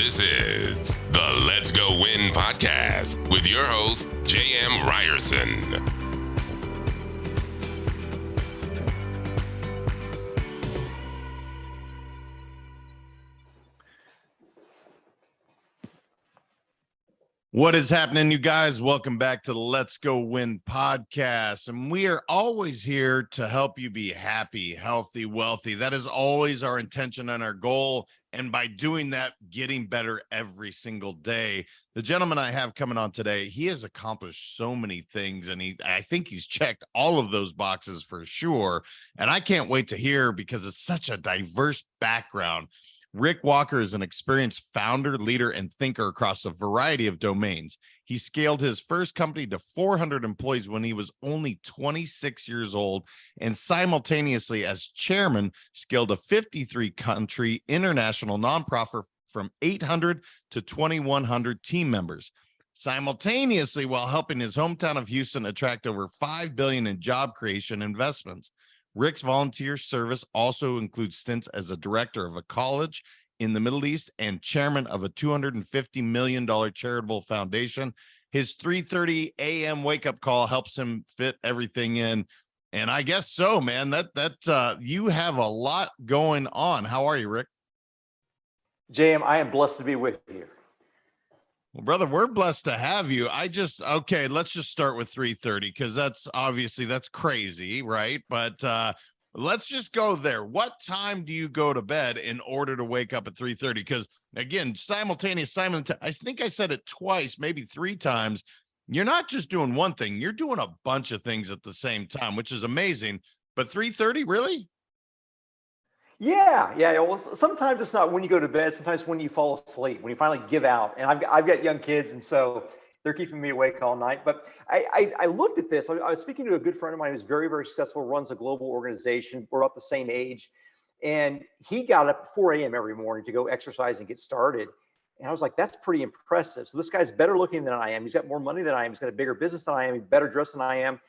This is the Let's Go Win podcast with your host, J.M. Ryerson. What is happening, you guys? Welcome back to the Let's Go Win podcast. And we are always here to help you be happy, healthy, wealthy. That is always our intention and our goal. And by doing that, getting better every single day. The gentleman I have coming on today, he has accomplished so many things, and I think he's checked all of those boxes for sure. And I can't wait to hear, because it's such a diverse background. Rick Walker is an experienced founder, leader, and thinker across a variety of domains. He scaled his first company to 400 employees when he was only 26 years old, and simultaneously, as chairman, scaled a 53-country international nonprofit from 800 to 2,100 team members. Simultaneously, while helping his hometown of Houston attract over $5 billion in job creation investments. Rick's volunteer service also includes stints as a director of a college in the Middle East and chairman of a $250 million charitable foundation. His 3:30 a.m. wake-up call helps him fit everything in. And I guess so, man, that you have a lot going on. How are you, Rick? JM, I am blessed to be with you. Well, brother, we're blessed to have you. Okay, let's just start with 3:30, because that's crazy, right? But let's just go there. What time do you go to bed in order to wake up at 3:30? Because again, I think I said it twice, maybe three times. You're not just doing one thing, you're doing a bunch of things at the same time, which is amazing. But 3:30, really? Yeah. Well, sometimes it's not when you go to bed. Sometimes when you fall asleep, when you finally give out. And I've got young kids, and so they're keeping me awake all night. But I looked at this. I was speaking to a good friend of mine who's very, very successful, runs a global organization. We're about the same age, and he got up at 4 a.m. every morning to go exercise and get started. And I was like, that's pretty impressive. So this guy's better looking than I am. He's got more money than I am. He's got a bigger business than I am. He's better dressed than I am.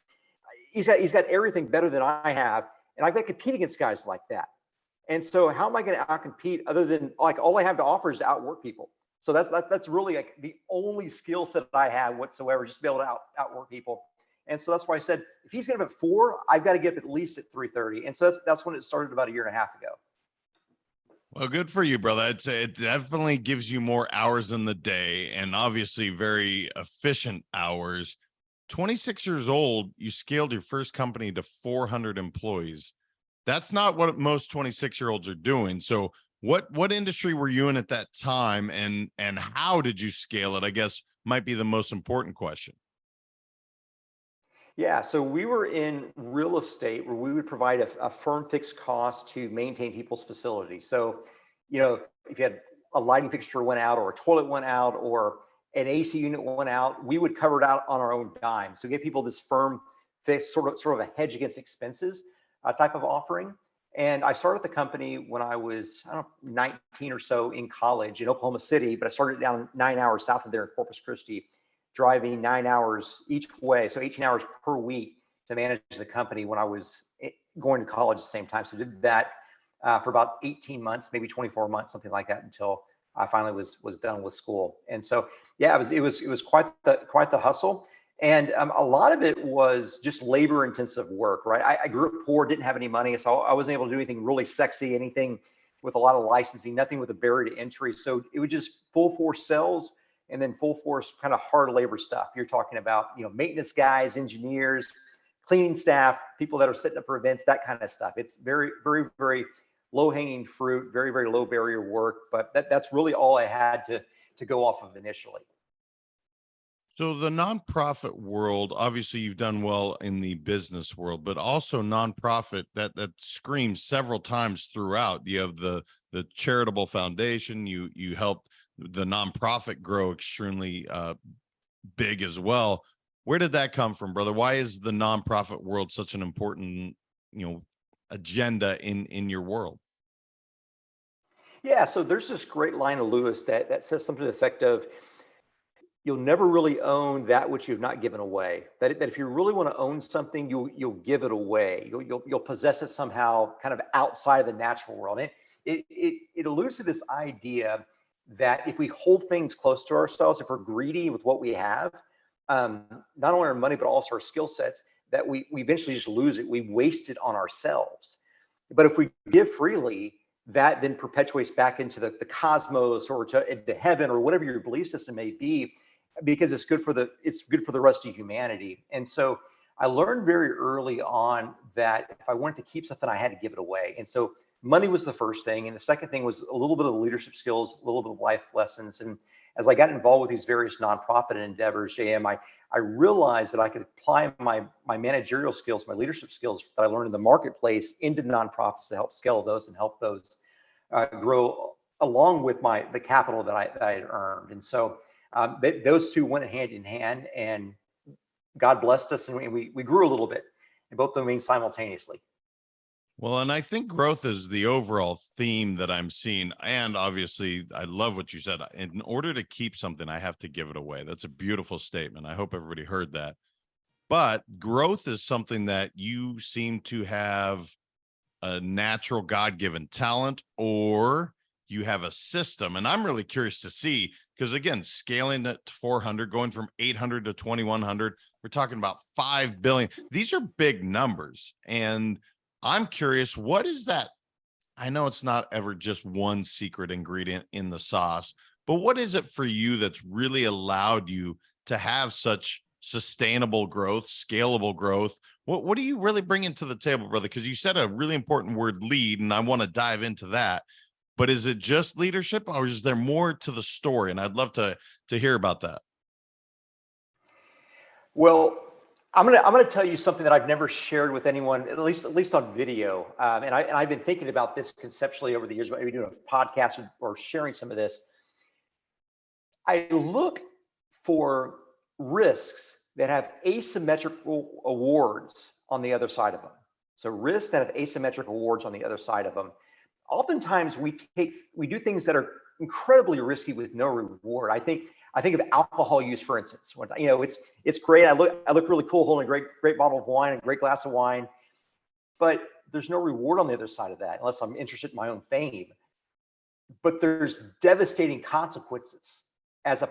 He's got everything better than I have, and I've got to compete against guys like that. And so how am I going to outcompete other than, like, all I have to offer is to outwork people? So that's really like the only skill set I have whatsoever, just to be able to outwork people. And so that's why I said, if he's getting up at 4, I've got to get up at least at 3:30. And so that's when it started about a year and a half ago. Well, good for you, brother. I'd say it definitely gives you more hours in the day, and obviously very efficient hours. 26 years old, you scaled your first company to 400 employees. That's not what most 26-year-olds are doing. So what industry were you in at that time, and how did you scale it, I guess, might be the most important question. Yeah, so we were in real estate where we would provide a firm fixed cost to maintain people's facilities. So, if you had a lighting fixture went out, or a toilet went out, or an AC unit went out, we would cover it out on our own dime. So give people this firm fixed sort of a hedge against expenses type of offering. And I started the company when I was, 19 or so, in college in Oklahoma City, but I started down 9 hours south of there in Corpus Christi, driving 9 hours each way, so 18 hours per week to manage the company when I was going to college at the same time. So I did that for about 18 months, maybe 24 months, something like that, until I finally was done with school. And so, yeah, it was quite the hustle. And a lot of it was just labor intensive work, right? I grew up poor, didn't have any money, so I wasn't able to do anything really sexy, anything with a lot of licensing, nothing with a barrier to entry. So it was just full force sales, and then full force kind of hard labor stuff. You're talking about, maintenance guys, engineers, cleaning staff, people that are setting up for events, that kind of stuff. It's very, very, very low hanging fruit, very, very low barrier work. But that's really all I had to go off of initially. So the nonprofit world, obviously you've done well in the business world, but also nonprofit that screams several times throughout. You have the charitable foundation. You helped the nonprofit grow extremely big as well. Where did that come from, brother? Why is the nonprofit world such an important, agenda in your world? Yeah, so there's this great line of Lewis that says something to the effect of, you'll never really own that which you've not given away. That if you really want to own something, you'll give it away. You'll possess it somehow, kind of outside of the natural world. And it alludes to this idea that if we hold things close to ourselves, if we're greedy with what we have, not only our money, but also our skill sets, that we eventually just lose it. We waste it on ourselves. But if we give freely, that then perpetuates back into the cosmos or into heaven or whatever your belief system may be, because it's good for the rest of humanity. And so I learned very early on that if I wanted to keep something, I had to give it away. And so money was the first thing. And the second thing was a little bit of leadership skills, a little bit of life lessons. And as I got involved with these various nonprofit endeavors, JM, I realized that I could apply my managerial skills, my leadership skills that I learned in the marketplace into nonprofits to help scale those and help those grow along with the capital that I had earned. And so those two went hand in hand, and God blessed us, and we grew a little bit in both domains simultaneously. Well, and I think growth is the overall theme that I'm seeing. And obviously, I love what you said. In order to keep something, I have to give it away. That's a beautiful statement. I hope everybody heard that. But growth is something that you seem to have a natural God-given talent, or you have a system. And I'm really curious to see, because again, scaling that to 400, going from 800 to 2100, we're talking about 5 billion. These are big numbers. And I'm curious, what is that? I know it's not ever just one secret ingredient in the sauce, but what is it for you that's really allowed you to have such sustainable growth, scalable growth? What do you really bring into the table, brother? Because you said a really important word, lead, and I want to dive into that. But is it just leadership, or is there more to the story? And I'd love to hear about that. Well, I'm gonna tell you something that I've never shared with anyone, at least on video. And I've been thinking about this conceptually over the years, maybe doing a podcast or sharing some of this. I look for risks that have asymmetrical awards on the other side of them. So risks that have asymmetric awards on the other side of them. Oftentimes we do things that are incredibly risky with no reward. I think of alcohol use, for instance. When, it's great. I look really cool holding a great bottle of wine, a great glass of wine, but there's no reward on the other side of that unless I'm interested in my own fame. But there's devastating consequences as a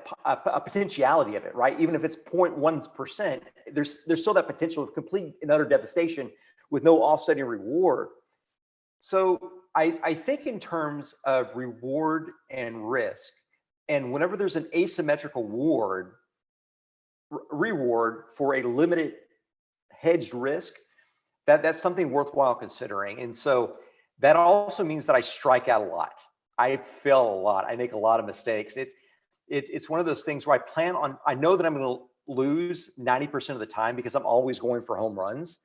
potentiality of it, right? Even if it's 0.1%, there's still that potential of complete and utter devastation with no offsetting reward. So I think in terms of reward and risk, and whenever there's an asymmetrical reward for a limited hedged risk, that's something worthwhile considering. And so that also means that I strike out a lot. I fail a lot. I make a lot of mistakes. It's one of those things where I know that I'm going to lose 90% of the time because I'm always going for home runs.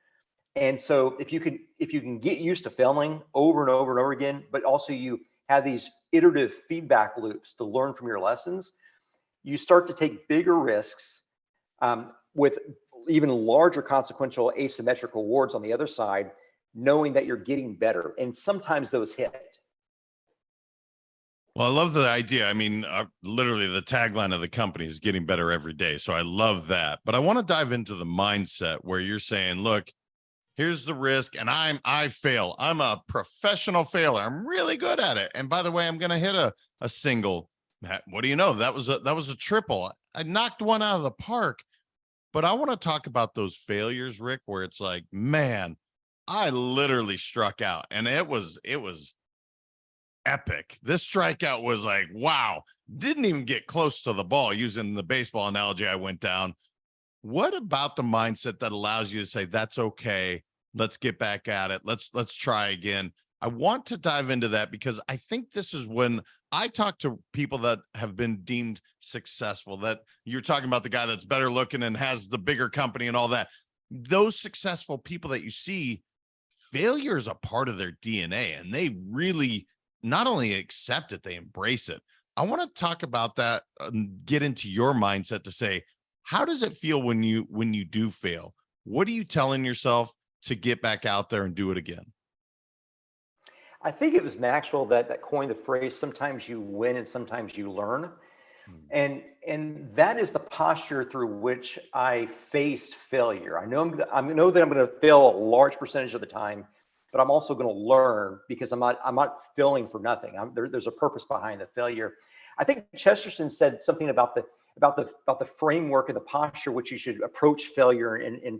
And so if you can get used to failing over and over and over again, but also you have these iterative feedback loops to learn from your lessons, you start to take bigger risks with even larger consequential asymmetrical awards on the other side, knowing that you're getting better. And sometimes those hit. Well, I love the idea. I mean, literally the tagline of the company is getting better every day. So I love that. But I want to dive into the mindset where you're saying, look, here's the risk, and I fail. I'm a professional failure. I'm really good at it. And by the way, I'm going to hit a single. What do you know? That was a triple. I knocked one out of the park. But I want to talk about those failures, Rick, where it's like, man, I literally struck out, and it was epic. This strikeout was like, wow, didn't even get close to the ball, using the baseball analogy I went down. What about the mindset that allows you to say, that's okay, let's get back at it, let's try again? I want to dive into that because I think this is when I talk to people that have been deemed successful, that you're talking about the guy that's better looking and has the bigger company and all that. Those successful people that you see, failure is a part of their DNA, and they really not only accept it, they embrace it. I want to talk about that and get into your mindset to say, how does it feel when you do fail? What are you telling yourself to get back out there and do it again? I think it was Maxwell that coined the phrase, sometimes you win and sometimes you learn. And that is the posture through which I faced failure. I know that I'm going to fail a large percentage of the time, but I'm also going to learn because I'm not failing for nothing. There's a purpose behind the failure. I think Chesterton said something about the framework and the posture which you should approach failure and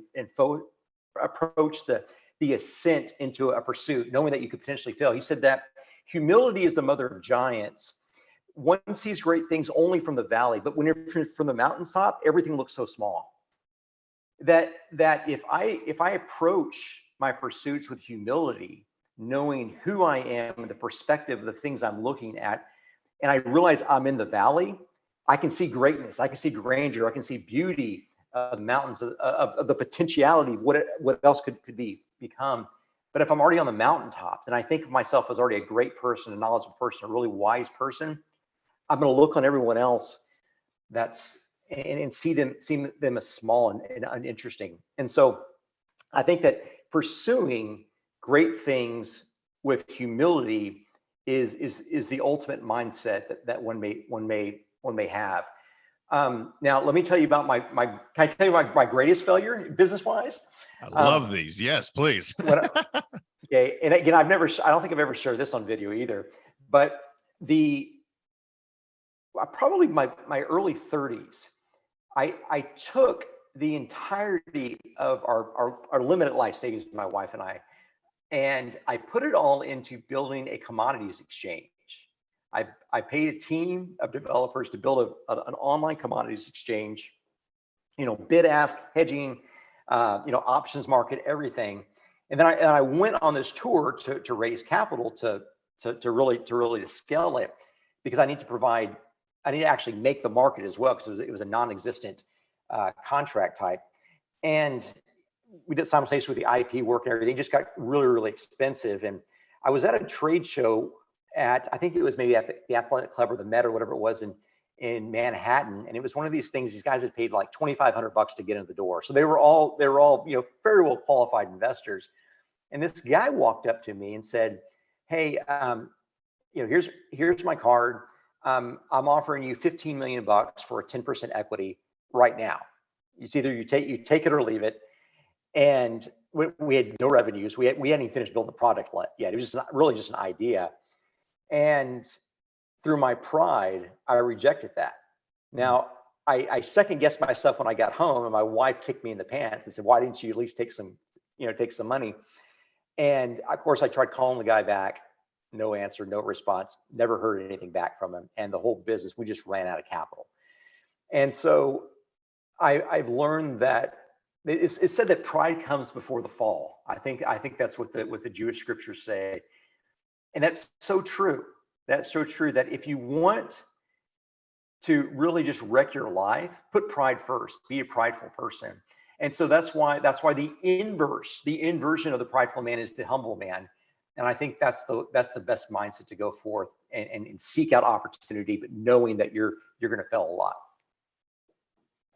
approach the ascent into a pursuit, knowing that you could potentially fail. He said that humility is the mother of giants. One sees great things only from the valley, but when you're from the mountaintop, everything looks so small. That if I approach my pursuits with humility, knowing who I am and the perspective of the things I'm looking at, and I realize I'm in the valley, I can see greatness, I can see grandeur, I can see beauty of the mountains, of the potentiality of what else could become. But if I'm already on the mountaintop, and I think of myself as already a great person, a knowledgeable person, a really wise person, I'm going to look on everyone else and see them as small and uninteresting. And so I think that pursuing great things with humility is the ultimate mindset that one may have. Now, let me tell you about can I tell you my greatest failure business-wise? I love these. Yes, please. Okay, and again, I don't think I've ever shared this on video either, but probably my early 30s, I took the entirety of our limited life savings, my wife and I put it all into building a commodities exchange. I paid a team of developers to build an online commodities exchange, bid ask, hedging, options market, everything. And then I went on this tour to raise capital to really scale it, because I need to actually make the market as well, because it was a non-existent contract type. And we did simultaneously with the IP work and everything. It just got really, really expensive. And I was at a trade show I think it was maybe at the Athletic Club or the Met or whatever it was in Manhattan. And it was one of these things, these guys had paid like $2,500 to get into the door. So they were all very well qualified investors. And this guy walked up to me and said, "Hey, here's my card. I'm offering you $15 million for a 10% equity right now. It's either you take it or leave it." And we had no revenues. We hadn't even finished building the product yet. It was really just an idea. And through my pride, I rejected that. Now, I second guessed myself when I got home, and my wife kicked me in the pants and said, "Why didn't you at least take some money?" And of course, I tried calling the guy back. No answer, no response, never heard anything back from him. And the whole business, we just ran out of capital. And so I've learned that it's said that pride comes before the fall. I think that's what the Jewish scriptures say. And that's so true. That's so true, that if you want to really just wreck your life, put pride first, be a prideful person. And so that's why the inversion of the prideful man is the humble man. And I think that's the best mindset to go forth and seek out opportunity, but knowing that you're going to fail a lot.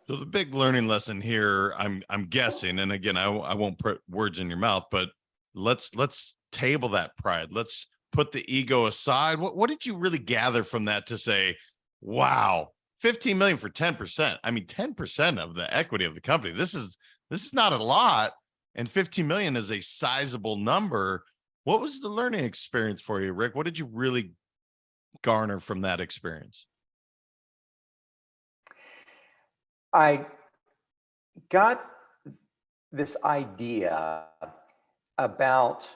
So the big learning lesson here, I'm guessing, and again, I won't put words in your mouth, but let's table that pride. Let's put the ego aside. What did you really gather from that to say, wow, 15 million for 10%? I mean, 10% of the equity of the company. This is not a lot, and 15 million is a sizable number. What was the learning experience for you, Rick? What did you really garner from that experience? I got this idea about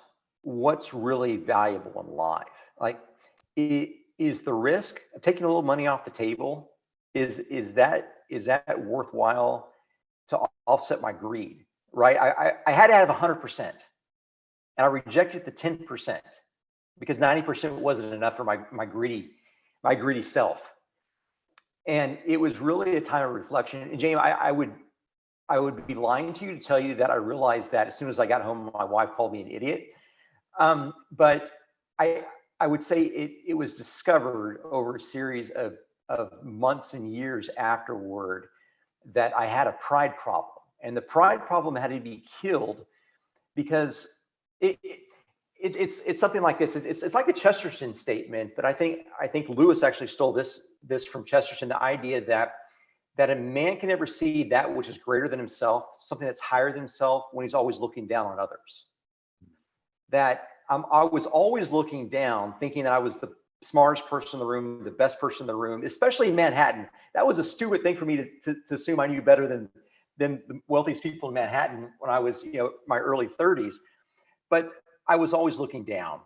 what's really valuable in life. Like, is the risk of taking a little money off the table, is that worthwhile to offset my greed, right? I had to have 100%, and I rejected the 10% because 90% wasn't enough for my greedy self. And it was really a time of reflection. And James, I would be lying to you to tell you that I realized that as soon as I got home, my wife called me an idiot. But I would say it was discovered over a series of months and years afterward that I had a pride problem, and the pride problem had to be killed, because it's something like this. It's like a Chesterton statement, but I think Lewis actually stole this from Chesterton, the idea that a man can never see that which is greater than himself, something that's higher than himself, when he's always looking down on others. that I was always looking down, thinking that I was the smartest person in the room, the best person in the room, especially in Manhattan. That was a stupid thing for me to assume I knew better than the wealthiest people in Manhattan when I was, my early 30s. But I was always looking down,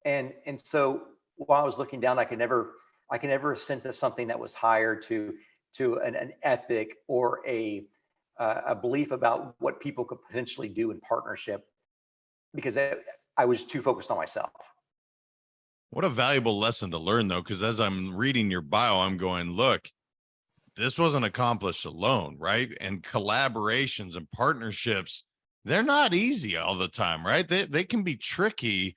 and so while I was looking down, I could never ascend to something that was higher, to an ethic or a belief about what people could potentially do in partnership, because I was too focused on myself. What a valuable lesson to learn, though, because as I'm reading your bio, I'm going, look, this wasn't accomplished alone, right? And collaborations and partnerships, they're not easy all the time, right? They can be tricky,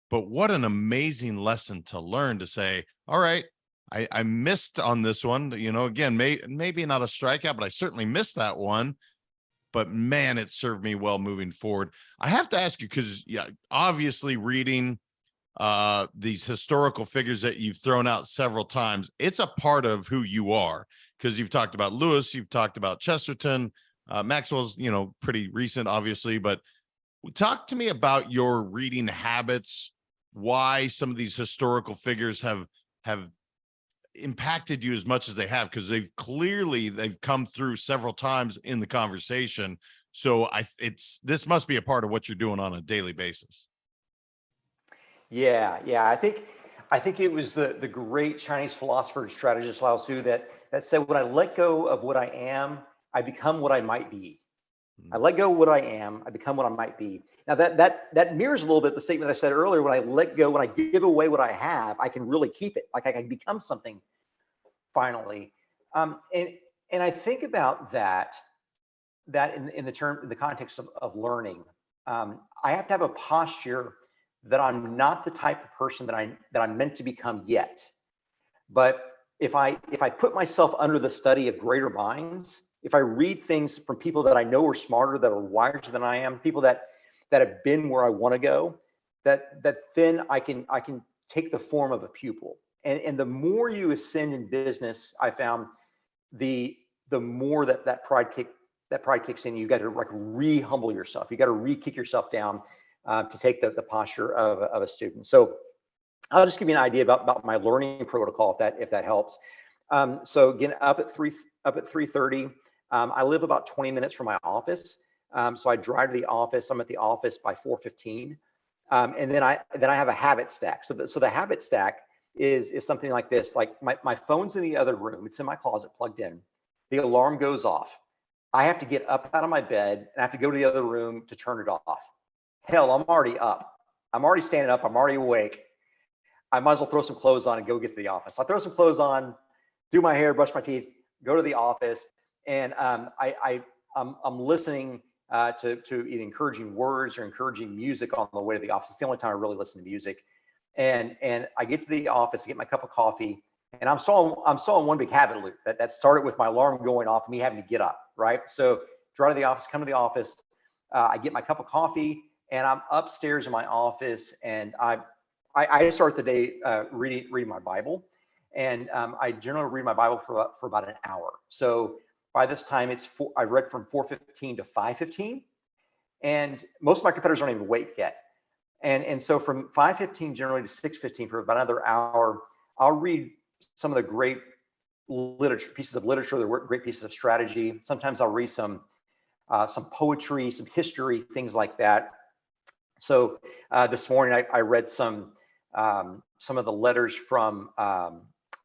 but what an amazing lesson to learn, to say, all right, I missed on this one, again, maybe not a strikeout, but I certainly missed that one. But man, it served me well moving forward. I have to ask you, because obviously reading these historical figures that you've thrown out several times, it's a part of who you are, because you've talked about Lewis, you've talked about Chesterton, Maxwell's pretty recent, obviously, but talk to me about your reading habits, why some of these historical figures have impacted you as much as they have, because they've come through several times in the conversation. So this must be a part of what you're doing on a daily basis. Yeah. I think it was the great Chinese philosopher and strategist Lao Tzu that said, when I let go of what I am, I become what I might be. I let go of what I am, I become what I might be. Now that mirrors a little bit the statement I said earlier. When I give away what I have, I can really keep it. Like I can become something finally. And I think about that in the context of learning. I have to have a posture that I'm not the type of person that I'm meant to become yet. But if I put myself under the study of greater minds, if I read things from people that I know are smarter, that are wiser than I am, people that have been where I want to go, that then I can take the form of a pupil. And the more you ascend in business, I found the more that pride kicks in. You got to like re-humble yourself. You got to re-kick yourself down to take the posture of a student. So I'll just give you an idea about my learning protocol, if that helps. So again, up at 3:30. I live about 20 minutes from my office. So I drive to the office. I'm at the office by 4:15. And then I have a habit stack. So the habit stack is something like this. Like my phone's in the other room. It's in my closet plugged in. The alarm goes off. I have to get up out of my bed and I have to go to the other room to turn it off. Hell, I'm already up. I'm already standing up. I'm already awake. I might as well throw some clothes on and go get to the office. I throw some clothes on, do my hair, brush my teeth, go to the office, and I'm listening to either encouraging words or encouraging music on the way to the office. It's the only time I really listen to music. And I get to the office, get my cup of coffee, and I'm still in one big habit loop that started with my alarm going off, me having to get up, right? So drive to the office, come to the office, I get my cup of coffee, and I'm upstairs in my office, and I start the day reading my Bible, and I generally read my Bible for about an hour. So by this time, I read from 4:15 to 5:15, and most of my competitors aren't even awake yet. And so from 5:15 generally to 6:15 for about another hour, I'll read some of the great pieces of literature, the great pieces of strategy. Sometimes I'll read some poetry, some history, things like that. So this morning I read some of the letters from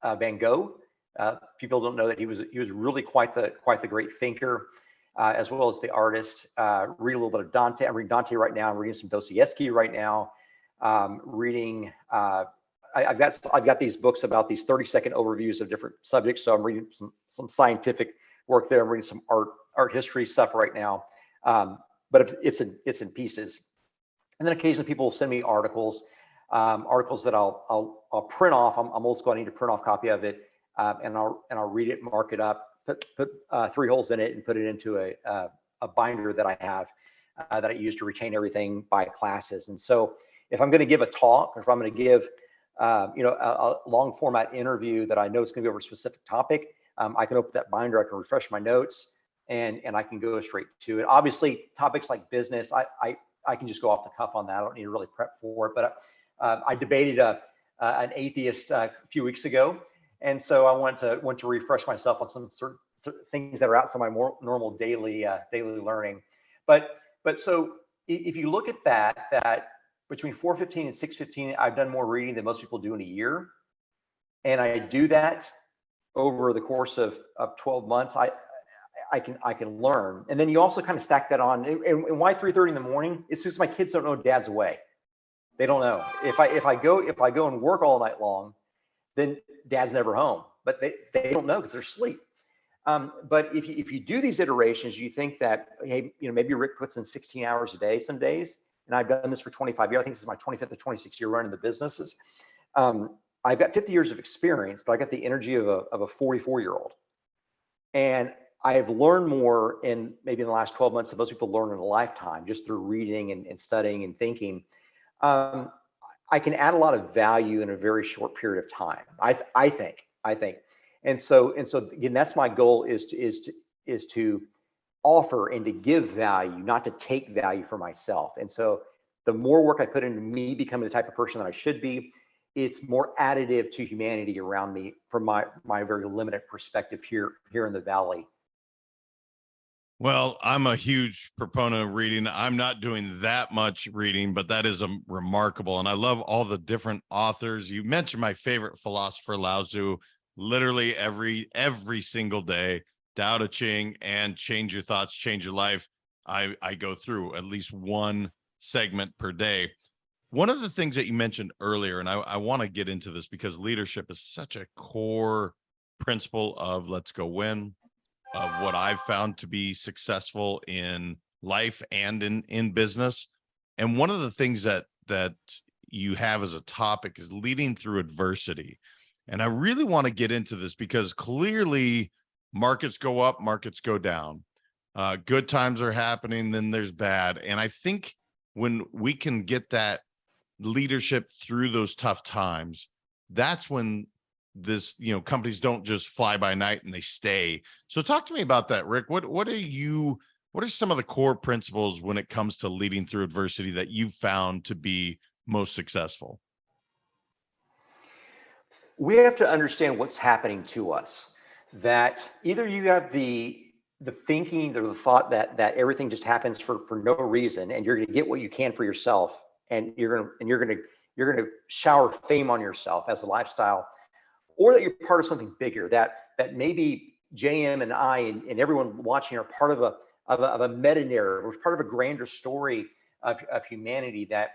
Van Gogh. People don't know that he was really quite the great thinker, as well as the artist. Read a little bit of Dante. I'm reading Dante right now. I'm reading some Dostoevsky right now. Reading. I've got these books about these 30-second overviews of different subjects. So I'm reading some scientific work there. I'm reading some art history stuff right now. But it's in pieces. And then occasionally people will send me articles that I'll print off. I'm old school. I need to print off a copy of it, and I'll read it, mark it up, put 3 holes in it, and put it into a binder that I have that I use to retain everything by classes. And so if I'm going to give a talk, or if I'm going to give a long format interview that I know is going to be over a specific topic, I can open that binder, I can refresh my notes, and I can go straight to it. Obviously, topics like business, I can just go off the cuff on that. I don't need to really prep for it. But I debated an atheist a few weeks ago, and so I want to refresh myself on some certain things that are outside my more normal daily learning. But so if you look at that between 4:15 and 6:15, I've done more reading than most people do in a year, and I do that over the course of 12 months. I can learn. And then you also kind of stack that on. And why 3:30 in the morning? It's because my kids don't know Dad's away. They don't know. If I go and work all night long, then Dad's never home. But they don't know because they're asleep. But if you do these iterations, you think that, hey, maybe Rick puts in 16 hours a day some days, and I've done this for 25 years. I think this is my 25th or 26th year running the businesses. I've got 50 years of experience, but I got the energy of a 44-year-old. And I've learned more in maybe in the last 12 months than most people learn in a lifetime, just through reading and studying and thinking. I can add a lot of value in a very short period of time. I think. And so again, that's my goal, is to offer and to give value, not to take value for myself. And so the more work I put into me becoming the type of person that I should be, it's more additive to humanity around me from my very limited perspective here in the Valley. Well, I'm a huge proponent of reading. I'm not doing that much reading, but that is remarkable. And I love all the different authors. You mentioned my favorite philosopher, Lao Tzu, literally every single day, Tao Te Ching and Change Your Thoughts, Change Your Life. I go through at least one segment per day. One of the things that you mentioned earlier, and I want to get into this because leadership is such a core principle of Let's Go Win, of what I've found to be successful in life and in business. And one of the things that you have as a topic is leading through adversity. And I really want to get into this because clearly markets go up, markets go down. Good times are happening, then there's bad. And I think when we can get that leadership through those tough times, that's when companies don't just fly by night and they stay. So talk to me about that, Rick. What are some of the core principles when it comes to leading through adversity that you've found to be most successful? We have to understand what's happening to us. That either you have the thinking or the thought that everything just happens for no reason, and you're going to get what you can for yourself, and you're going to shower fame on yourself as a lifestyle, or that you're part of something bigger, that maybe JM and I and everyone watching are part of a meta narrative, or part of a grander story of humanity, that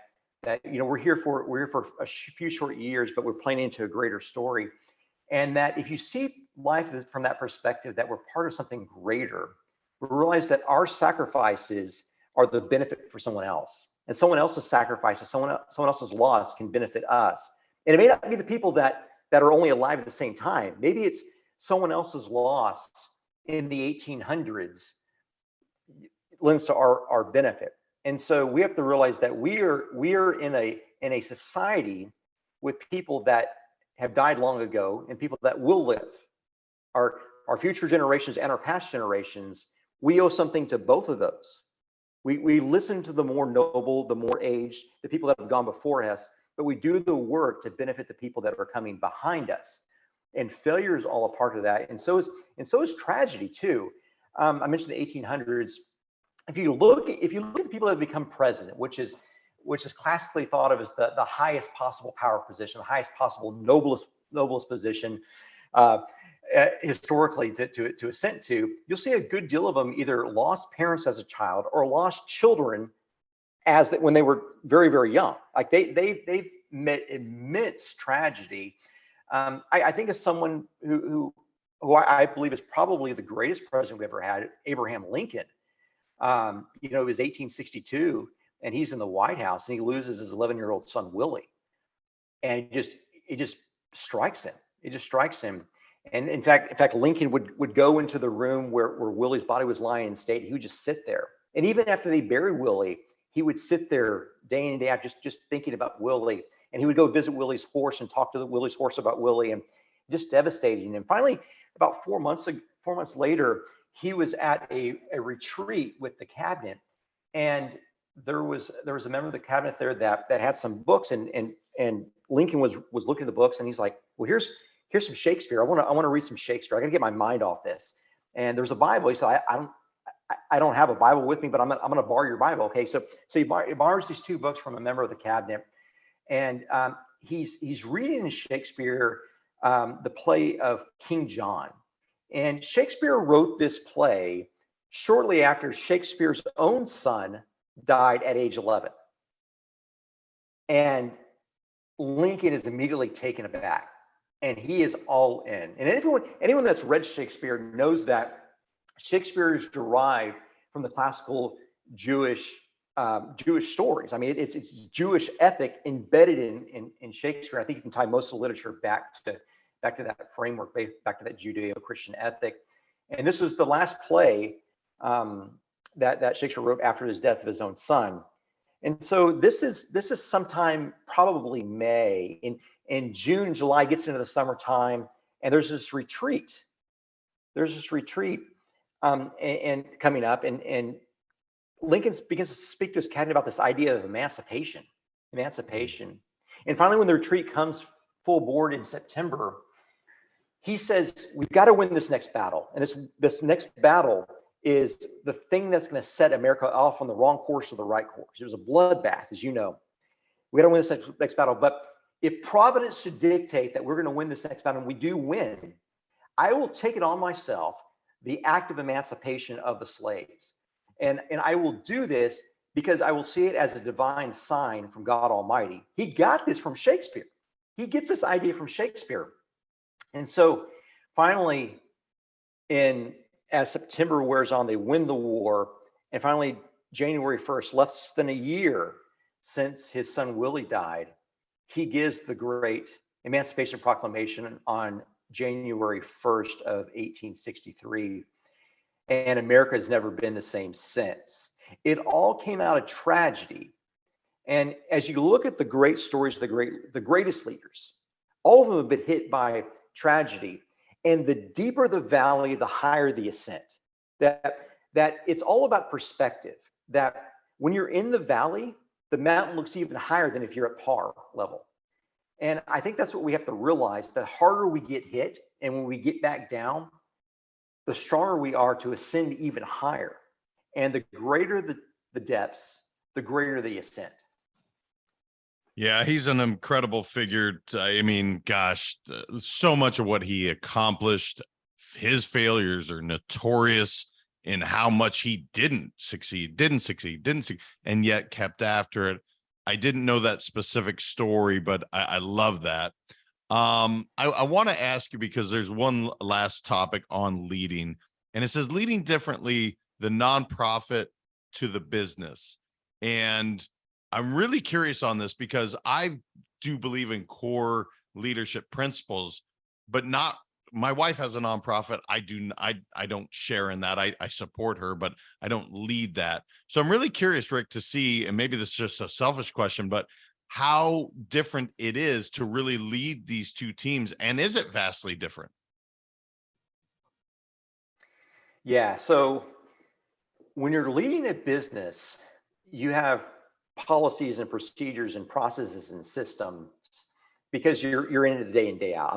we're here for a few short years, but we're playing into a greater story. And that if you see life from that perspective, that we're part of something greater, we realize that our sacrifices are the benefit for someone else, and someone else's sacrifices, someone else's loss can benefit us. And it may not be the people that are only alive at the same time. Maybe it's someone else's loss in the 1800s lends to our benefit. And so we have to realize that we are in a society with people that have died long ago and people that will live. Our future generations and our past generations, we owe something to both of those. We listen to the more noble, the more aged, the people that have gone before us, but we do the work to benefit the people that are coming behind us. And failure is all a part of that. And so is tragedy too. I mentioned the 1800s. If you look at the people that have become president, which is classically thought of as the highest possible power position, the highest possible noblest position historically to ascend to, you'll see a good deal of them either lost parents as a child or lost children when they were very, very young. Like they've met immense tragedy. I think of someone who I believe is probably the greatest president we ever had, Abraham Lincoln. It was 1862, and he's in the White House, and he loses his 11-year-old son Willie, and it just strikes him. It just strikes him. And in fact, Lincoln would go into the room where Willie's body was lying in state. He would just sit there, and even after they buried Willie, he would sit there day in and day out, just thinking about Willie. And he would go visit Willie's horse and talk to Willie's horse about Willie, and just devastating. And finally, about 4 months later, he was at a retreat with the cabinet, and there was a member of the cabinet there that had some books, and Lincoln was looking at the books, and he's like, well, here's some Shakespeare. I want to read some Shakespeare. I got to get my mind off this. And there's a Bible. He said, I don't have a Bible with me, but I'm gonna borrow your Bible. Okay, so he borrows these two books from a member of the cabinet, and he's reading in Shakespeare the play of King John. And Shakespeare wrote this play shortly after Shakespeare's own son died at age 11. And Lincoln is immediately taken aback, and he is all in. And anyone that's read Shakespeare knows that Shakespeare is derived from the classical Jewish stories. I mean, it's Jewish ethic embedded in Shakespeare. I think you can tie most of the literature back to that framework, back to that Judeo-Christian ethic. And this was the last play that Shakespeare wrote after his death of his own son. And so this is sometime probably May. In June, July, gets into the summertime, and there's this retreat. And coming up, and Lincoln begins to speak to his cabinet about this idea of emancipation. And finally, when the retreat comes full board in September, he says, we've got to win this next battle. And this next battle is the thing that's going to set America off on the wrong course or the right course. It was a bloodbath, as you know. We got to win this next battle. But if Providence should dictate that we're going to win this next battle, and we do win, I will take it on myself, the act of emancipation of the slaves. And I will do this because I will see it as a divine sign from God Almighty. He got this from Shakespeare. He gets this idea from Shakespeare. And so finally, as September wears on, they win the war. And finally, January 1st, less than a year since his son Willie died, he gives the great Emancipation Proclamation on January 1st of 1863. And America has never been the same since. It all came out of tragedy. And as you look at the great stories of the greatest leaders, all of them have been hit by tragedy. And the deeper the valley, the higher the ascent. That it's all about perspective. That when you're in the valley, the mountain looks even higher than if you're at par level. And I think that's what we have to realize. The harder we get hit, and when we get back down, the stronger we are to ascend even higher. And the greater the depths, the greater the ascent. Yeah, he's an incredible figure. I mean, gosh, so much of what he accomplished, his failures are notorious in how much he didn't succeed, and yet kept after it. I didn't know that specific story, but I love that. I want to ask you, because there's one last topic on leading, and it says leading differently, the nonprofit to the business. And I'm really curious on this because I do believe in core leadership principles, but not, my wife has a nonprofit. I don't share in that. I support her, but I don't lead that. So I'm really curious, Rick, to see, and maybe this is just a selfish question, but how different it is to really lead these two teams. And is it vastly different? Yeah. So when you're leading a business, you have policies and procedures and processes and systems because you're in it day in, day out.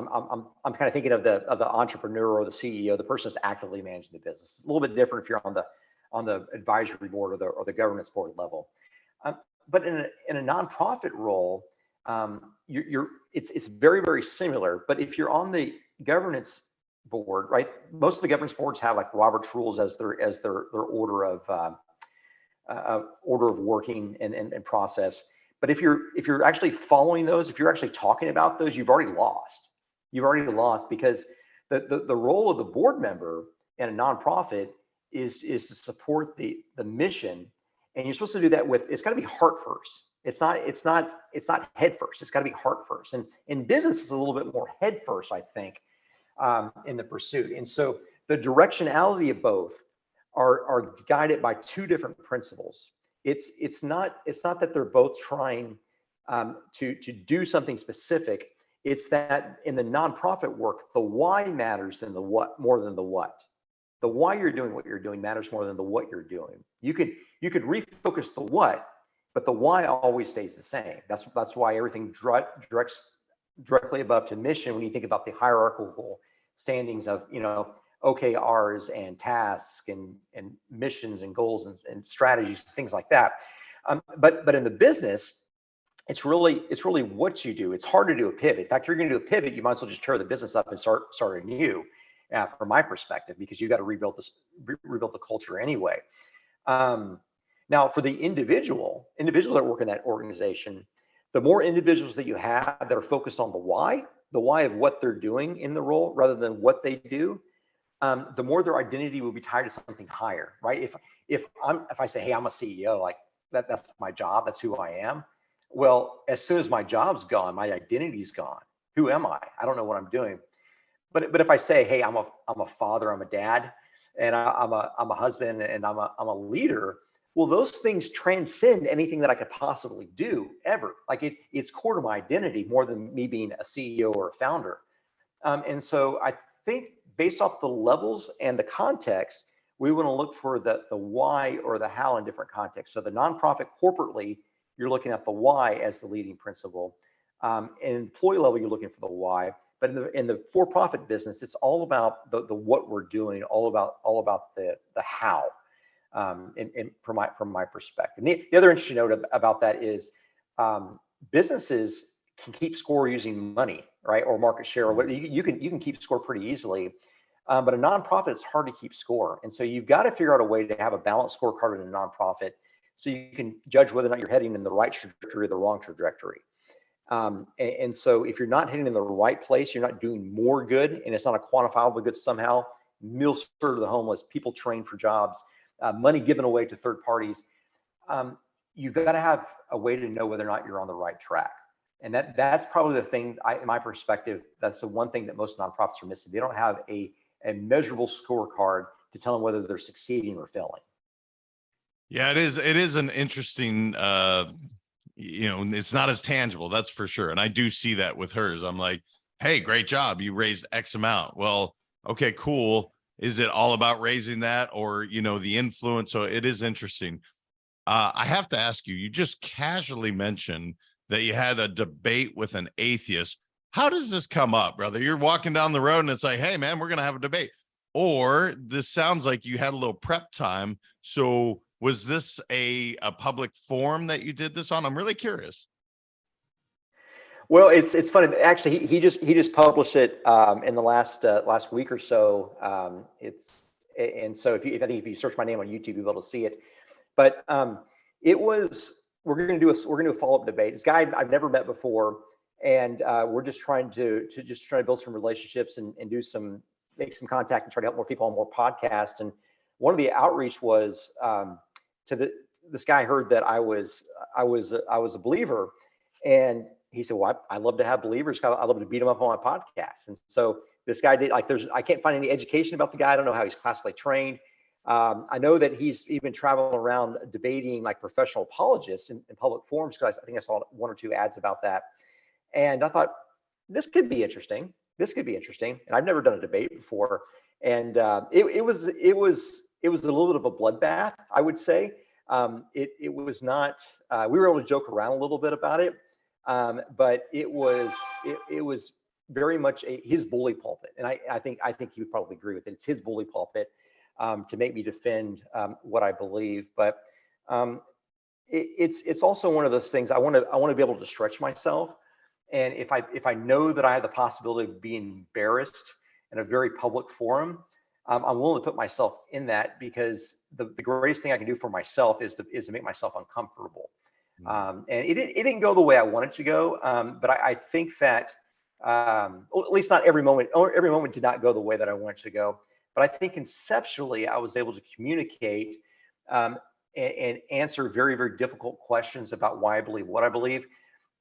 I'm kind of thinking of the entrepreneur or the CEO, the person that's actively managing the business. It's a little bit different if you're on the advisory board or the governance board level. But in a nonprofit role, it's very, very similar. But if you're on the governance board, right? Most of the governance boards have like Robert's rules as their order of working and process. But if you're actually following those, if you're actually talking about those, you've already lost. Because the role of the board member in a nonprofit is to support the mission. And you're supposed to do that with, it's got to be heart first. It's not head first. It's got to be heart first. And in business, it's a little bit more head first, I think, in the pursuit. And so the directionality of both are guided by two different principles. It's not that they're both trying to do something specific. It's that in the nonprofit work, the why matters than the what, more than the what. The why you're doing what you're doing matters more than the what you're doing. You You could refocus the what, but the why always stays the same. That's why everything directly above to mission, when you think about the hierarchical standings of, OKRs and tasks and missions and goals and strategies, things like that. But in the business, it's really what you do. It's hard to do a pivot. In fact, if you're going to do a pivot, you might as well just tear the business up and start anew, from my perspective, because you got to rebuild the culture anyway. Now, for the individual that work in that organization, the more individuals that you have that are focused on the why of what they're doing in the role rather than what they do, the more their identity will be tied to something higher, right? If I say, hey, I'm a CEO, like that's my job, that's who I am. Well, as soon as my job's gone, my identity's gone. Who am I? I don't know what I'm doing. But if I say, hey, I'm a father, I'm a dad, and I'm a husband, and I'm a leader, well, those things transcend anything that I could possibly do ever. Like it's core to my identity more than me being a CEO or a founder. And so I think based off the levels and the context, we want to look for the why or the how in different contexts. So the nonprofit corporately, you're looking at the why as the leading principle. And employee level, you're looking for the why. But in the for-profit business, it's all about the what we're doing, all about the how. And from my perspective. And the other interesting note about that is businesses can keep score using money, right, or market share, or what you can keep score pretty easily. But a nonprofit, it's hard to keep score, and so you've got to figure out a way to have a balanced scorecard in a nonprofit, so you can judge whether or not you're heading in the right trajectory or the wrong trajectory. And so if you're not heading in the right place, you're not doing more good, and it's not a quantifiable good somehow. Meals served to the homeless, people trained for jobs, money given away to third parties. You've got to have a way to know whether or not you're on the right track. And that's probably the thing, in my perspective, that's the one thing that most nonprofits are missing. They don't have a measurable scorecard to tell them whether they're succeeding or failing. Yeah, it is an interesting, it's not as tangible, that's for sure. And I do see that with hers. I'm like, hey, great job. You raised X amount. Well, okay, cool. Is it all about raising that, or, the influence? So it is interesting. I have to ask you, you just casually mentioned that you had a debate with an atheist. How does this come up, brother? You're walking down the road and it's like, hey, man, we're going to have a debate. Or this sounds like you had a little prep time. So was this a public forum that you did this on? I'm really curious. Well, it's funny. Actually, he just published it in the last week or so. And so I think if you search my name on YouTube, you'll be able to see it. But we're going to do a follow-up debate. This guy I've never met before, and we're just trying to build some relationships and make some contact and try to help more people on more podcasts. And one of the outreach was this guy heard that I was a believer, and he said, well, I love to have believers. I love to beat them up on my podcast. And so this guy did, I can't find any education about the guy. I don't know how he's classically trained. I know that he's even traveling around debating like professional apologists in public forums, because I think I saw one or two ads about that. And I thought, this could be interesting. And I've never done a debate before. And it was a little bit of a bloodbath, I would say. It was not, we were able to joke around a little bit about it. But it was very much his bully pulpit. And I think he would probably agree with it. It's his bully pulpit to make me defend what I believe. But it's also one of those things I want to be able to stretch myself. And if I know that I have the possibility of being embarrassed in a very public forum, I'm willing to put myself in that, because the greatest thing I can do for myself is to make myself uncomfortable. And it didn't go the way I wanted to go, but I think that at least not every moment did not go the way that I wanted to go. But I think conceptually I was able to communicate and answer very, very difficult questions about why I believe what I believe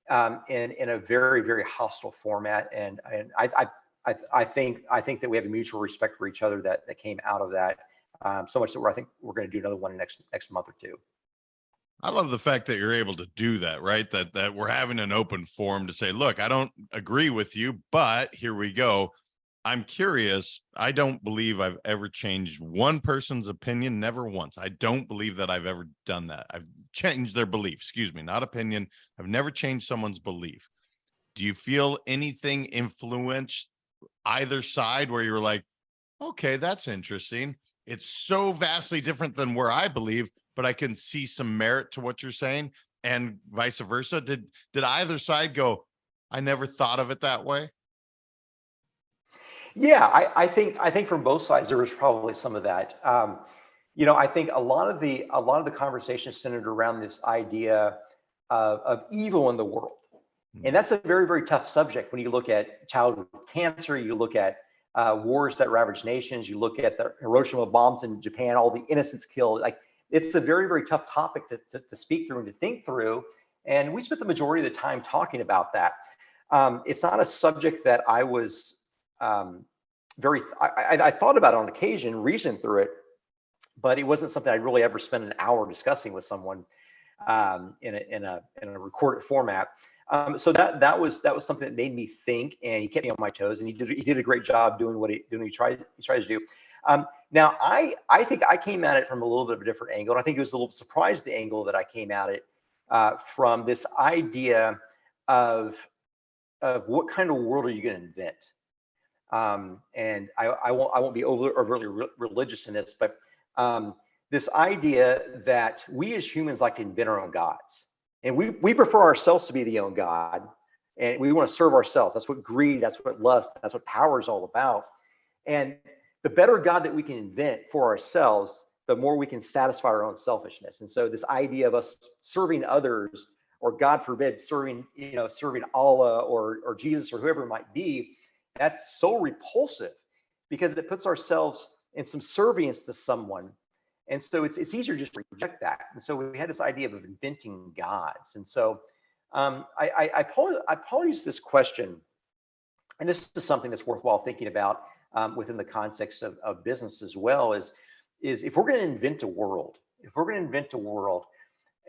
in a very, very hostile format. And I think that we have a mutual respect for each other that came out of that, so much that I think we're going to do another one next month or two. I love the fact that you're able to do that, right? That we're having an open forum to say, look, I don't agree with you, but here we go. I'm curious. I don't believe I've ever changed one person's opinion, never once. I don't believe that I've ever done that. I've changed their belief, excuse me, not opinion. I've never changed someone's belief. Do you feel anything influenced either side where you're like, okay, that's interesting. It's so vastly different than where I believe, but I can see some merit to what you're saying, and vice versa. Did either side go, I never thought of it that way? Yeah, I think from both sides there was probably some of that. I think a lot of the conversation centered around this idea of evil in the world, and Mm. that's a very, very tough subject. When you look at childhood cancer, you look at wars that ravage nations, you look at the Hiroshima bombs in Japan, all the innocents killed. Like, it's a very, very tough topic to speak through and to think through. And we spent the majority of the time talking about that. It's not a subject that I was um, I thought about it on occasion, reasoned through it, but it wasn't something I really ever spent an hour discussing with someone in a recorded format. So that was something that made me think, and he kept me on my toes, and he did a great job doing what he tried to do. Now I think I came at it from a little bit of a different angle, and I think it was a little surprised the angle that I came at it from this idea of what kind of world are you going to invent. And I won't be overly religious in this, but this idea that we as humans like to invent our own gods, and we prefer ourselves to be the own god, and we want to serve ourselves. That's what greed, that's what lust, that's what power is all about. And the better god that we can invent for ourselves, the more we can satisfy our own selfishness. And so this idea of us serving others, or God forbid, serving Allah or Jesus or whoever it might be, that's so repulsive because it puts ourselves in some servience to someone. And so it's easier just to reject that. And so we had this idea of inventing gods. And so I pose this question, and this is something that's worthwhile thinking about within the context of business as well, is if we're going to invent a world,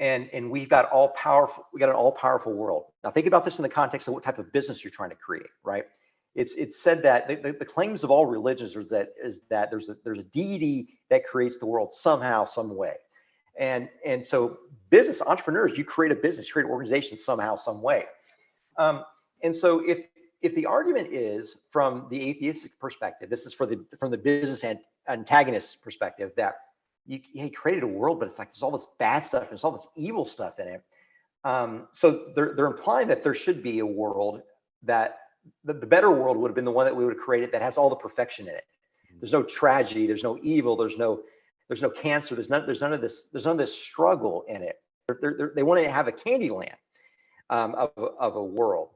and we got an all-powerful world. Now think about this in the context of what type of business you're trying to create, right? It's said that the claims of all religions is that there's a deity that creates the world somehow, some way. And so business entrepreneurs, you create a business, you create an organization somehow, some way. And so if the argument is from the atheistic perspective, this is from the business antagonist perspective, that you created a world, but it's like there's all this bad stuff, there's all this evil stuff in it. So they're implying that there should be a world that the better world would have been the one that we would have created that has all the perfection in it. There's no tragedy, there's no evil, there's no cancer, there's none of this struggle in it. They want to have a candy land of a world,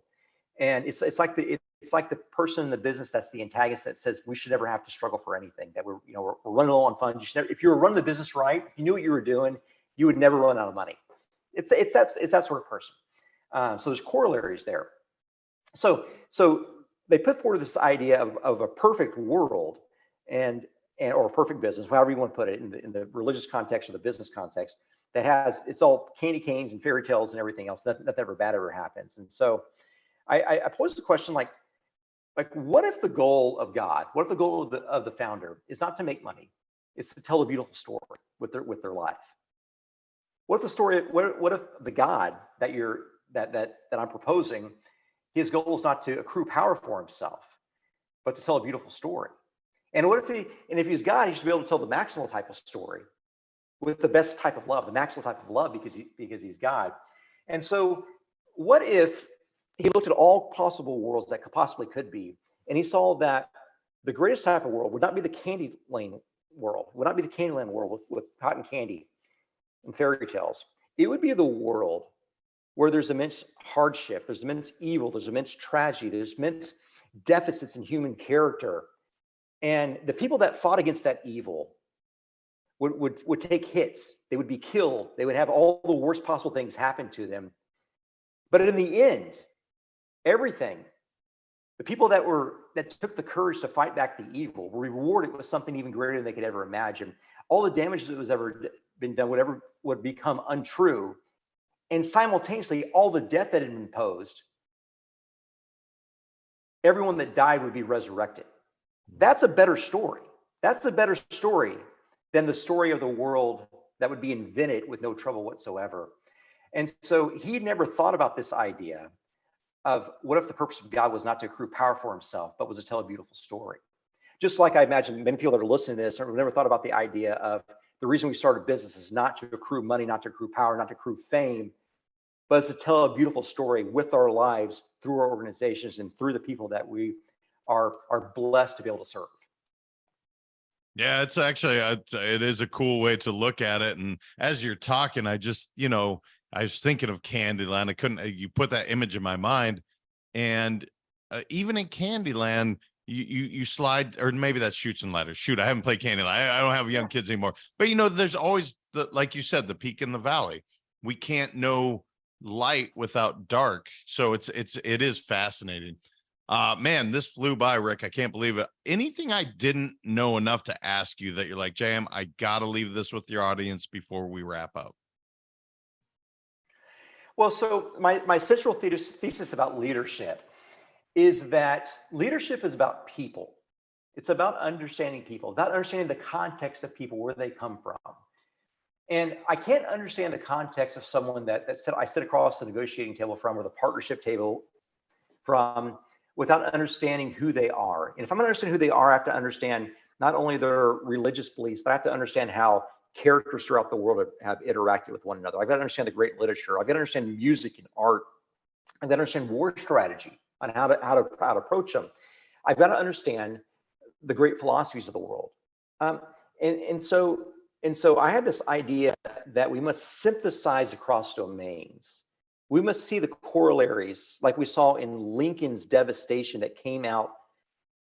and it's like the person in the business that's the antagonist that says we should never have to struggle for anything. That we're running low on funds. You should never, if you were running the business right, if you knew what you were doing, you would never run out of money. It's that sort of person. So there's corollaries there. So they put forward this idea of a perfect world and or a perfect business, however you want to put it, in the religious context or the business context, that has, it's all candy canes and fairy tales and everything else. Nothing ever bad ever happens. And so I posed the question, like what if the goal of God, what if the goal of the founder is not to make money, it's to tell a beautiful story with their life? What if the story, what if the God that I'm proposing, his goal is not to accrue power for himself, but to tell a beautiful story? And if he's God, he should be able to tell the maximal type of story with the best type of love, the maximal type of love, because he's God. And so what if he looked at all possible worlds that possibly could be, and he saw that the greatest type of world would not be the candy lane world, would not be the Candyland world with cotton candy and fairy tales. It would be the world where there's immense hardship, there's immense evil, there's immense tragedy, there's immense deficits in human character. And the people that fought against that evil would take hits, they would be killed, they would have all the worst possible things happen to them. But in the end, everything, the people that took the courage to fight back the evil were rewarded with something even greater than they could ever imagine. All the damage that was ever been done would become untrue. And simultaneously, all the death that had been imposed, everyone that died would be resurrected. That's a better story. That's a better story than the story of the world that would be invented with no trouble whatsoever. And so he never thought about this idea of what if the purpose of God was not to accrue power for himself, but was to tell a beautiful story. Just like I imagine many people that are listening to this have never thought about the idea of the reason we started business is not to accrue money, not to accrue power, not to accrue fame, but it's to tell a beautiful story with our lives through our organizations and through the people that we are blessed to be able to serve. Yeah, it's actually, it is a cool way to look at it. And as you're talking, I just, I was thinking of Candyland. I couldn't, you put that image in my mind. And even in Candyland, you slide, or maybe that's Chutes and Ladders. Shoot, I haven't played Candyland. I don't have young kids anymore. But there's always like you said, the peak in the valley. We can't know light without dark. So it is fascinating. Man, this flew by, Rick. I can't believe it. Anything I didn't know enough to ask you that you're like, JM, I gotta leave this with your audience before we wrap up? Well, so my central thesis about leadership is that leadership is about people. It's about understanding people, about understanding the context of people, where they come from. And I can't understand the context of someone that I sit across the negotiating table from, or the partnership table from, without understanding who they are. And if I'm going to understand who they are, I have to understand not only their religious beliefs, but I have to understand how characters throughout the world have interacted with one another. I've got to understand the great literature. I've got to understand music and art. I've got to understand war strategy on how to approach them. I've got to understand the great philosophies of the world. And so I have this idea that we must synthesize across domains. We must see the corollaries, like we saw in Lincoln's devastation that came out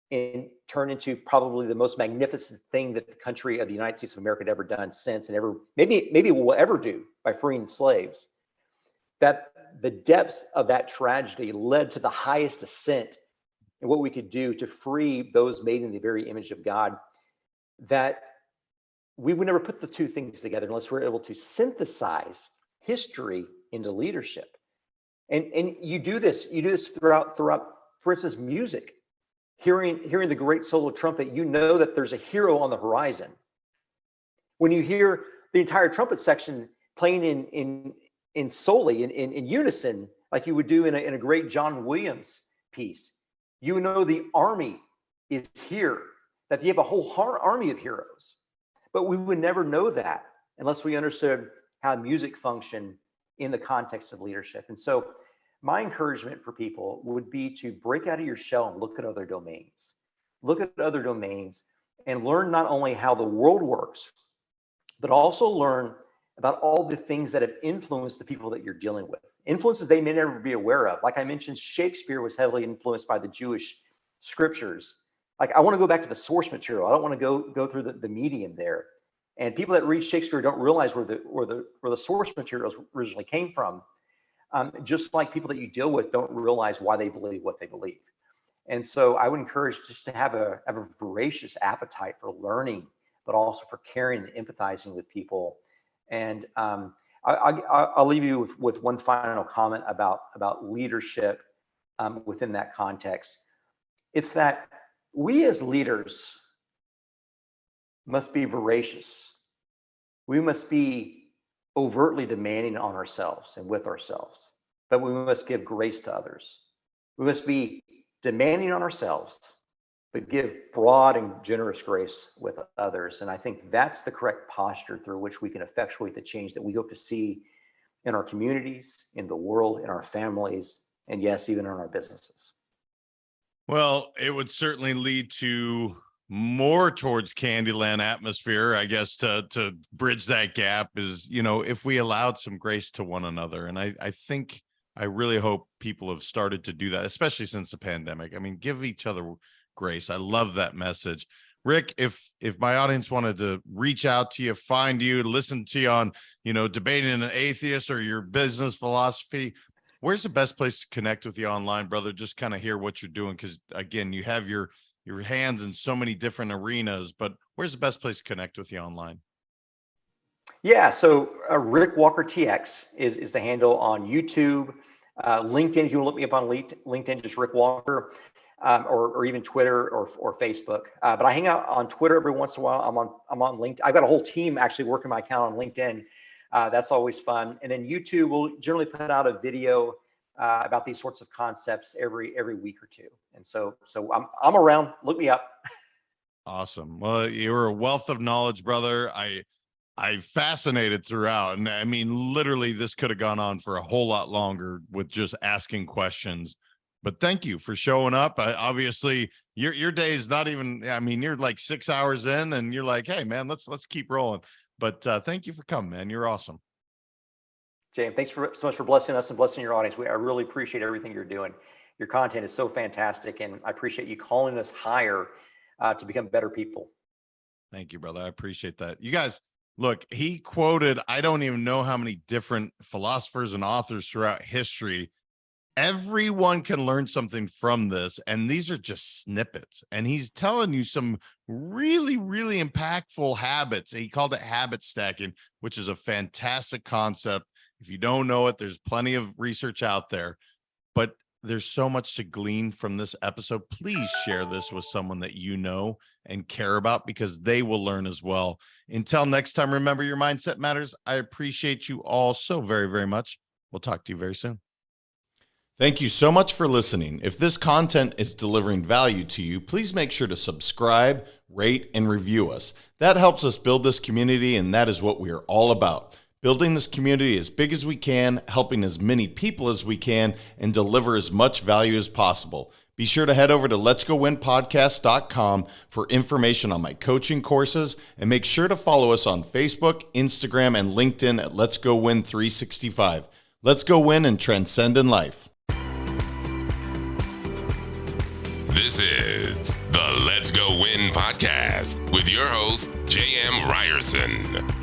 and turned into probably the most magnificent thing that the country of the United States of America had ever done since, and ever maybe will ever do, by freeing slaves. That the depths of that tragedy led to the highest ascent in what we could do to free those made in the very image of God. That we would never put the two things together unless we're able to synthesize history into leadership. And you do this throughout, for instance, music. Hearing the great solo trumpet, you know that there's a hero on the horizon. When you hear the entire trumpet section playing in solely, in unison, like you would do in a great John Williams piece, you know the army is here, that you have a whole army of heroes. But we would never know that unless we understood how music functioned in the context of leadership. And so my encouragement for people would be to break out of your shell and look at other domains. Look at other domains and learn not only how the world works, but also learn about all the things that have influenced the people that you're dealing with. Influences they may never be aware of. Like I mentioned, Shakespeare was heavily influenced by the Jewish scriptures. Like I want to go back to the source material. I don't want to go through the medium there. And people that read Shakespeare don't realize where the source materials originally came from. Just like people that you deal with don't realize why they believe what they believe. And so I would encourage just to have a voracious appetite for learning, but also for caring and empathizing with people. And I'll leave you with one final comment about leadership within that context. It's that we as leaders must be voracious. We must be overtly demanding on ourselves and with ourselves, but we must give grace to others. We must be demanding on ourselves, but give broad and generous grace with others. And I think that's the correct posture through which we can effectuate the change that we hope to see in our communities, in the world, in our families, and yes, even in our businesses. Well, it would certainly lead to more towards Candyland atmosphere, I guess, to bridge that gap is, if we allowed some grace to one another. And I think, I really hope people have started to do that, especially since the pandemic. I mean, give each other grace. I love that message. Rick, if my audience wanted to reach out to you, find you, listen to you on, debating an atheist or your business philosophy, where's the best place to connect with you online, brother? Just kind of hear what you're doing. Cause again, you have your hands in so many different arenas, but where's the best place to connect with you online? Yeah, so Rick Walker TX is the handle on YouTube, LinkedIn. If you want to look me up on LinkedIn, just Rick Walker. or even Twitter or Facebook. But I hang out on Twitter every once in a while. I'm on LinkedIn. I've got a whole team actually working my account on LinkedIn. That's always fun. And then YouTube will generally put out a video about these sorts of concepts every week or two. And so I'm around. Look me up. Awesome. Well, you're a wealth of knowledge, brother. I fascinated throughout. And I mean, literally, this could have gone on for a whole lot longer with just asking questions. But thank you for showing up. Obviously, your day is not even, I mean, you're like 6 hours in and you're like, hey, man, let's keep rolling. But thank you for coming, man. You're awesome. James, thanks so much for blessing us and blessing your audience. I really appreciate everything you're doing. Your content is so fantastic, and I appreciate you calling us higher to become better people. Thank you, brother. I appreciate that. You guys, look, he quoted, I don't even know how many different philosophers and authors throughout history. Everyone can learn something from this, and these are just snippets. And he's telling you some really, really impactful habits. He called it habit stacking, which is a fantastic concept. If you don't know it, there's plenty of research out there, but there's so much to glean from this episode. Please share this with someone that you know and care about, because they will learn as well. Until next time, remember, your mindset matters. I appreciate you all so very, very much. We'll talk to you very soon. Thank you so much for listening. If this content is delivering value to you, please make sure to subscribe, rate, and review us. That helps us build this community, and that is what we are all about. Building this community as big as we can, helping as many people as we can, and deliver as much value as possible. Be sure to head over to letsgowinpodcast.com for information on my coaching courses, and make sure to follow us on Facebook, Instagram, and LinkedIn at Let's Go Win 365. Let's go win and transcend in life. This is the Let's Go Win podcast with your host, J.M. Ryerson.